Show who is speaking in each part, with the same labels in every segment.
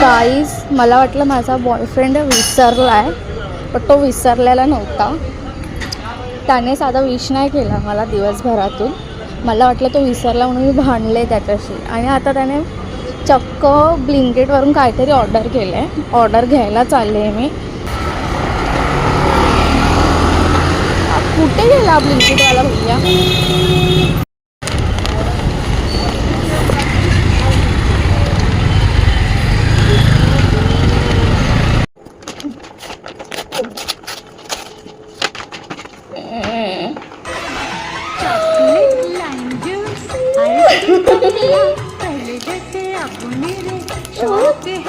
Speaker 1: Guys मला वाटलं माझा बॉयफ्रेंड विसरला आहे, पण तो विसरलेला नव्हता. त्याने साधा विश नाही केला मला दिवसभरातून. मला वाटलं तो विसरला म्हणून मी भांडले त्याच्याशी. आणि आता त्याने चक्क ब्लिंकिटवरून काहीतरी ऑर्डर केलं आहे. ऑर्डर घ्यायला चालले आहे मी. कुठे गेला ब्लिंकिटवाला भैया?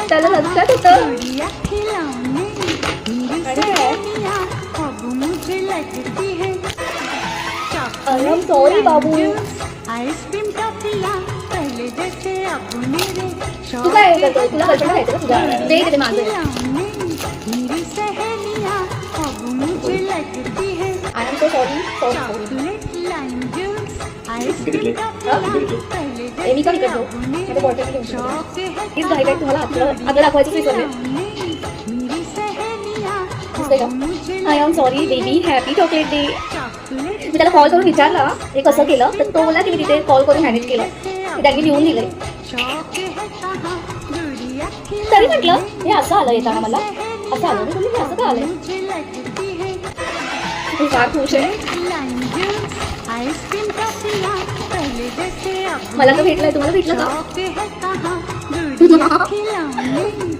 Speaker 1: त्याला लक्षात होतं. सॉरी बाबू.
Speaker 2: आइसक्रीम टॉफियां पहले जैसे अब मेरे
Speaker 1: तू काय करतोय? तुला कल्पना आहे का तुझ्या? दे इथे माझं.
Speaker 2: मेरी सहेलियां अब मुझे लगती है.
Speaker 1: I am so sorry.
Speaker 2: Chocolate lime juice ice cream टॉफियां पहले
Speaker 1: मी काय
Speaker 2: जैसे
Speaker 1: करतो?
Speaker 2: अब
Speaker 1: माझं बॉटल घेऊन
Speaker 2: शौक है
Speaker 1: प्लीज घाई काय तुम्हाला आता दाखवायचं विसरले.
Speaker 2: मेरी सहेलियां
Speaker 1: दिसतंय का? I am sorry baby, happy chocolate day.
Speaker 2: Chocolate
Speaker 1: मी त्याला कॉल करून विचारला हे कसं केलं, तर तो बोलला की मी तिथे कॉल करून मॅनेज केलं. त्यांनी लिहून दिलंय.
Speaker 2: शौक है कहाँ गुड़िया
Speaker 1: तरी म्हटलं हे असं आलं येताना मला. असं आलं मी तुम्ही असं का आलंय?
Speaker 2: मुझे लगती है.
Speaker 1: मी फार खुश आहे.
Speaker 2: लाइम जूस आइसक्रीम टॉफियां पहले जैसे अब
Speaker 1: मला तर भेटलंय. तुम्हाला भेटलं का?
Speaker 2: शौक है कहाँ गुड़िया खिलौने.